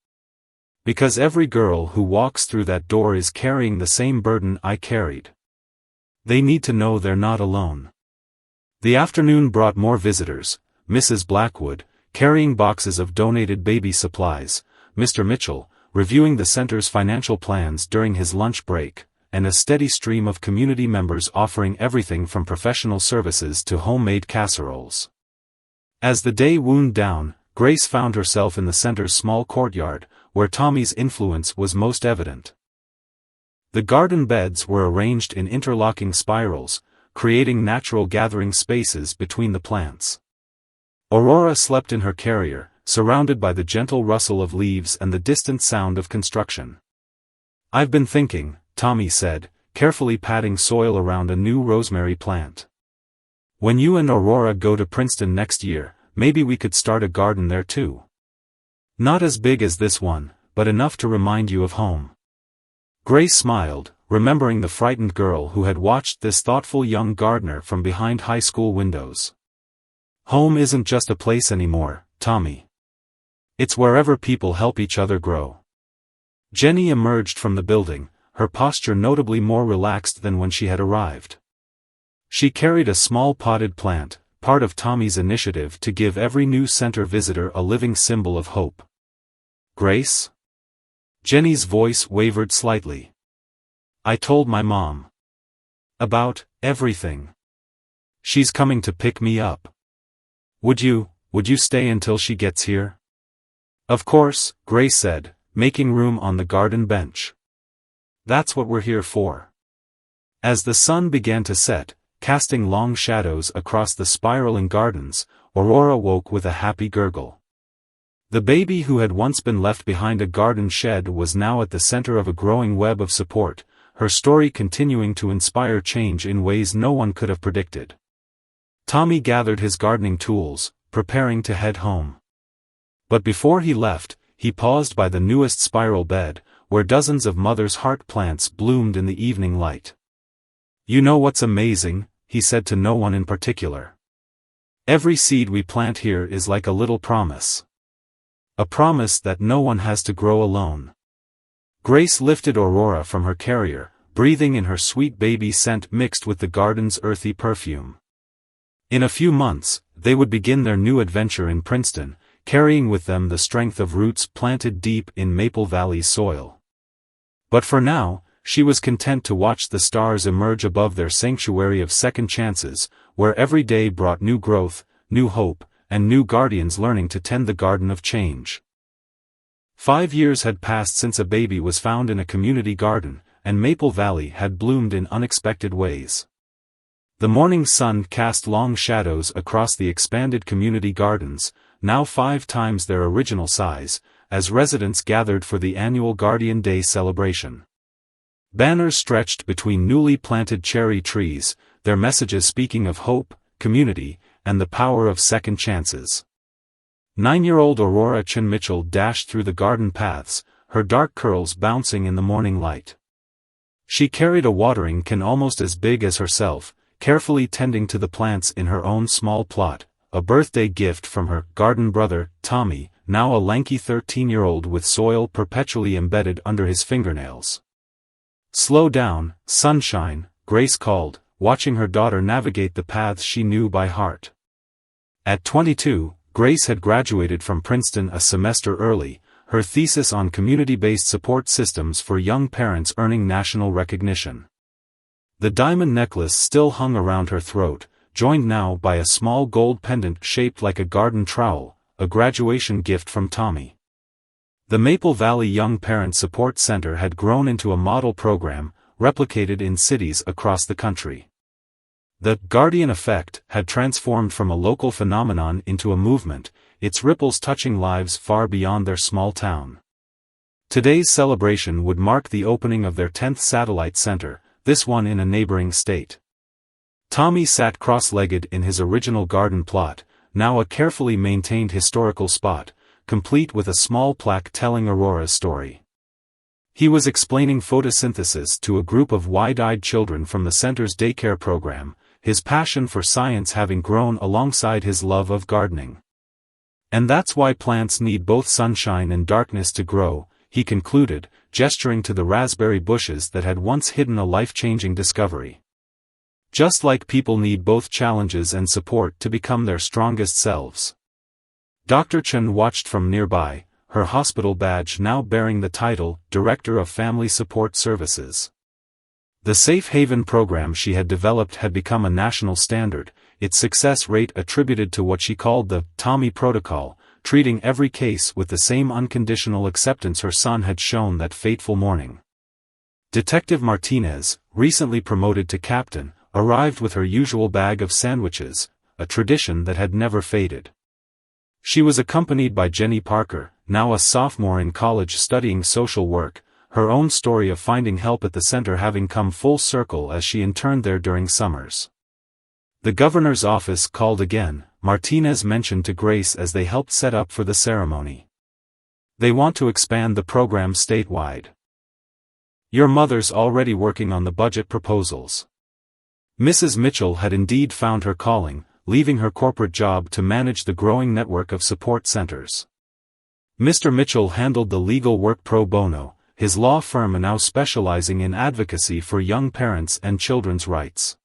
"Because every girl who walks through that door is carrying the same burden I carried. They need to know they're not alone." The afternoon brought more visitors: Mrs. Blackwood, carrying boxes of donated baby supplies, Mr. Mitchell, reviewing the center's financial plans during his lunch break, and a steady stream of community members offering everything from professional services to homemade casseroles. As the day wound down, Grace found herself in the center's small courtyard, where Tommy's influence was most evident. The garden beds were arranged in interlocking spirals, creating natural gathering spaces between the plants. Aurora slept in her carrier, surrounded by the gentle rustle of leaves and the distant sound of construction. "I've been thinking," Tommy said, carefully patting soil around a new rosemary plant. "When you and Aurora go to Princeton next year, maybe we could start a garden there too. Not as big as this one, but enough to remind you of home." Grace smiled, remembering the frightened girl who had watched this thoughtful young gardener from behind high school windows. "Home isn't just a place anymore, Tommy. It's wherever people help each other grow." Jenny emerged from the building, her posture notably more relaxed than when she had arrived. She carried a small potted plant, part of Tommy's initiative to give every new center visitor a living symbol of hope. "Grace?" Jenny's voice wavered slightly. "I told my mom. About everything. She's coming to pick me up. Would you stay until she gets here?" Of course, Grace said, making room on the garden bench. That's what we're here for. As the sun began to set, casting long shadows across the spiraling gardens, Aurora woke with a happy gurgle. The baby who had once been left behind a garden shed was now at the center of a growing web of support, her story continuing to inspire change in ways no one could have predicted. Tommy gathered his gardening tools, preparing to head home. But before he left, he paused by the newest spiral bed, where dozens of mother's heart plants bloomed in the evening light. "You know what's amazing?" he said to no one in particular. "Every seed we plant here is like a little promise. A promise that no one has to grow alone." Grace lifted Aurora from her carrier, breathing in her sweet baby scent mixed with the garden's earthy perfume. In a few months, they would begin their new adventure in Princeton, carrying with them the strength of roots planted deep in Maple Valley's soil. But for now, she was content to watch the stars emerge above their sanctuary of second chances, where every day brought new growth, new hope, and new guardians learning to tend the garden of change. 5 years had passed since a baby was found in a community garden, and Maple Valley had bloomed in unexpected ways. The morning sun cast long shadows across the expanded community gardens, now 5 times their original size, as residents gathered for the annual Guardian Day celebration. Banners stretched between newly planted cherry trees, their messages speaking of hope, community, and the power of second chances. 9-year-old Aurora Chin Mitchell dashed through the garden paths, her dark curls bouncing in the morning light. She carried a watering can almost as big as herself, carefully tending to the plants in her own small plot, a birthday gift from her garden brother, Tommy, now a lanky 13-year-old with soil perpetually embedded under his fingernails. "Slow down, sunshine," Grace called, watching her daughter navigate the paths she knew by heart. At 22, Grace had graduated from Princeton a semester early, her thesis on community-based support systems for young parents earning national recognition. The diamond necklace still hung around her throat, joined now by a small gold pendant shaped like a garden trowel, a graduation gift from Tommy. The Maple Valley Young Parent Support Center had grown into a model program, replicated in cities across the country. The Guardian Effect had transformed from a local phenomenon into a movement, its ripples touching lives far beyond their small town. Today's celebration would mark the opening of their 10th satellite center, this one in a neighboring state. Tommy sat cross-legged in his original garden plot, now a carefully maintained historical spot, complete with a small plaque telling Aurora's story. He was explaining photosynthesis to a group of wide-eyed children from the center's daycare program, his passion for science having grown alongside his love of gardening. "And that's why plants need both sunshine and darkness to grow," he concluded, gesturing to the raspberry bushes that had once hidden a life-changing discovery. "Just like people need both challenges and support to become their strongest selves." Dr. Chen watched from nearby, her hospital badge now bearing the title, Director of Family Support Services. The Safe Haven program she had developed had become a national standard, its success rate attributed to what she called the Tommy Protocol, treating every case with the same unconditional acceptance her son had shown that fateful morning. Detective Martinez, recently promoted to captain, arrived with her usual bag of sandwiches, a tradition that had never faded. She was accompanied by Jenny Parker, now a sophomore in college studying social work, her own story of finding help at the center having come full circle as she interned there during summers. The governor's office called again, Martinez mentioned to Grace as they helped set up for the ceremony. "They want to expand the program statewide. Your mother's already working on the budget proposals." Mrs. Mitchell had indeed found her calling, leaving her corporate job to manage the growing network of support centers. Mr. Mitchell handled the legal work pro bono, his law firm now specializing in advocacy for young parents and children's rights.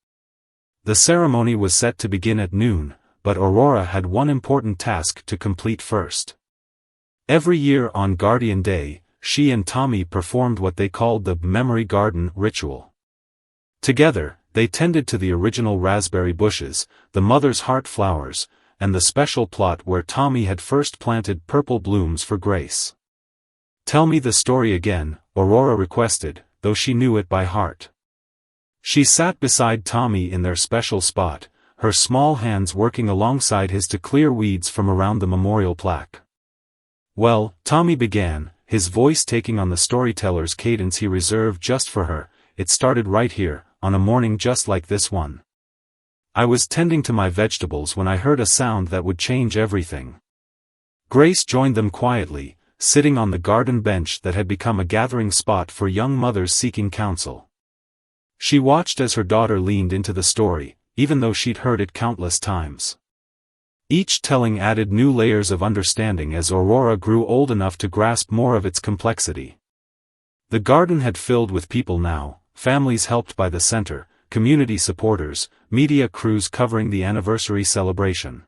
The ceremony was set to begin at noon, but Aurora had one important task to complete first. Every year on Guardian Day, she and Tommy performed what they called the Memory Garden ritual. Together, they tended to the original raspberry bushes, the mother's heart flowers, and the special plot where Tommy had first planted purple blooms for Grace. "Tell me the story again," Aurora requested, though she knew it by heart. She sat beside Tommy in their special spot, her small hands working alongside his to clear weeds from around the memorial plaque. "Well," Tommy began, his voice taking on the storyteller's cadence he reserved just for her, "it started right here, on a morning just like this one. I was tending to my vegetables when I heard a sound that would change everything." Grace joined them quietly, sitting on the garden bench that had become a gathering spot for young mothers seeking counsel. She watched as her daughter leaned into the story, even though she'd heard it countless times. Each telling added new layers of understanding as Aurora grew old enough to grasp more of its complexity. The garden had filled with people now, families helped by the center, community supporters, media crews covering the anniversary celebration.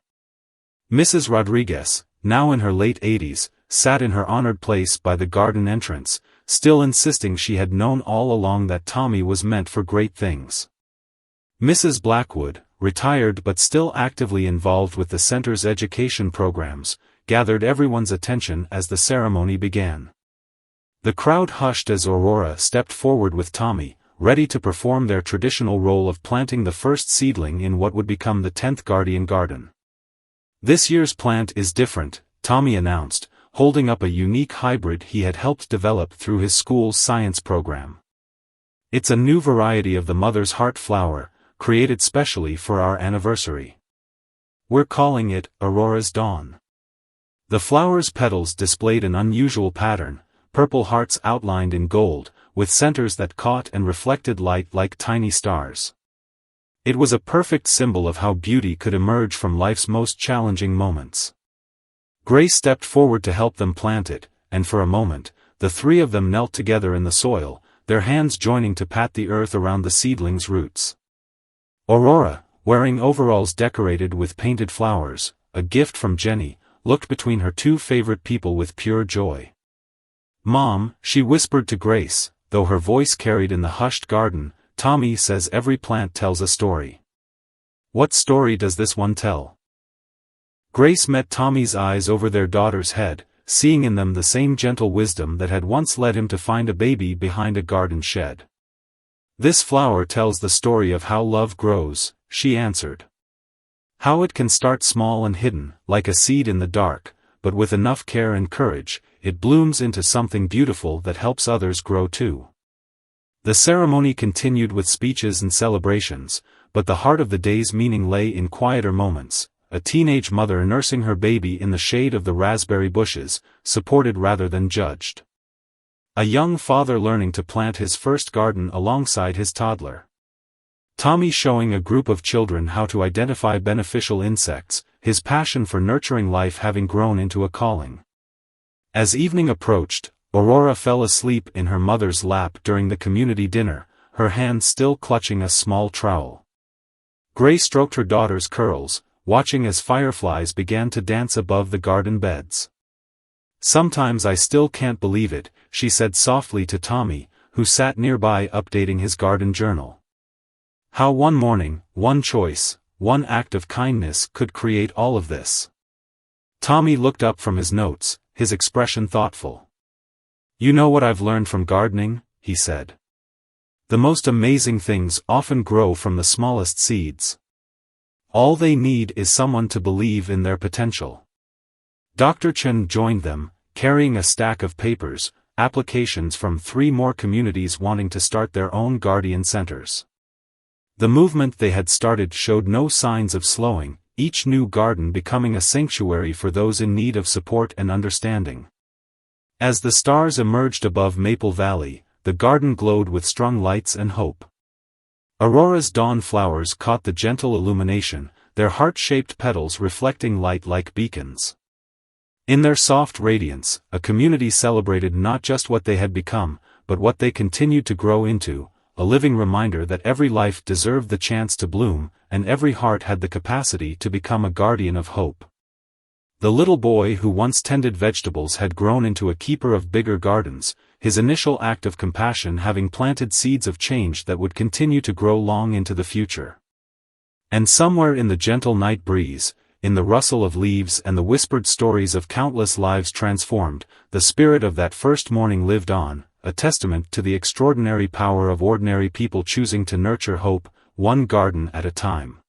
Mrs. Rodriguez, now in her late 80s, sat in her honored place by the garden entrance, still insisting she had known all along that Tommy was meant for great things. Mrs. Blackwood, retired but still actively involved with the center's education programs, gathered everyone's attention as the ceremony began. The crowd hushed as Aurora stepped forward with Tommy, ready to perform their traditional role of planting the first seedling in what would become the 10th Guardian Garden. "This year's plant is different," Tommy announced, holding up a unique hybrid he had helped develop through his school's science program. "It's a new variety of the Mother's Heart flower, created specially for our anniversary. We're calling it Aurora's Dawn." The flower's petals displayed an unusual pattern, purple hearts outlined in gold, with centers that caught and reflected light like tiny stars. It was a perfect symbol of how beauty could emerge from life's most challenging moments. Grace stepped forward to help them plant it, and for a moment, the three of them knelt together in the soil, their hands joining to pat the earth around the seedling's roots. Aurora, wearing overalls decorated with painted flowers, a gift from Jenny, looked between her two favorite people with pure joy. "Mom," she whispered to Grace, though her voice carried in the hushed garden, "Tommy says every plant tells a story. What story does this one tell?" Grace met Tommy's eyes over their daughter's head, seeing in them the same gentle wisdom that had once led him to find a baby behind a garden shed. "This flower tells the story of how love grows," she answered. "How it can start small and hidden, like a seed in the dark, but with enough care and courage, it blooms into something beautiful that helps others grow too." The ceremony continued with speeches and celebrations, but the heart of the day's meaning lay in quieter moments, a teenage mother nursing her baby in the shade of the raspberry bushes, supported rather than judged. A young father learning to plant his first garden alongside his toddler. Tommy showing a group of children how to identify beneficial insects, his passion for nurturing life having grown into a calling. As evening approached, Aurora fell asleep in her mother's lap during the community dinner, her hand still clutching a small trowel. Grace stroked her daughter's curls, watching as fireflies began to dance above the garden beds. "Sometimes I still can't believe it," she said softly to Tommy, who sat nearby updating his garden journal. "How one morning, one choice, one act of kindness could create all of this." Tommy looked up from his notes, his expression thoughtful. "You know what I've learned from gardening," he said. "The most amazing things often grow from the smallest seeds. All they need is someone to believe in their potential." Dr. Chen joined them, carrying a stack of papers, applications from 3 more communities wanting to start their own guardian centers. The movement they had started showed no signs of slowing, each new garden becoming a sanctuary for those in need of support and understanding. As the stars emerged above Maple Valley, the garden glowed with strong lights and hope. Aurora's dawn flowers caught the gentle illumination, their heart-shaped petals reflecting light like beacons. In their soft radiance, a community celebrated not just what they had become, but what they continued to grow into, a living reminder that every life deserved the chance to bloom, and every heart had the capacity to become a guardian of hope. The little boy who once tended vegetables had grown into a keeper of bigger gardens, his initial act of compassion having planted seeds of change that would continue to grow long into the future. And somewhere in the gentle night breeze, in the rustle of leaves and the whispered stories of countless lives transformed, the spirit of that first morning lived on, a testament to the extraordinary power of ordinary people choosing to nurture hope, one garden at a time.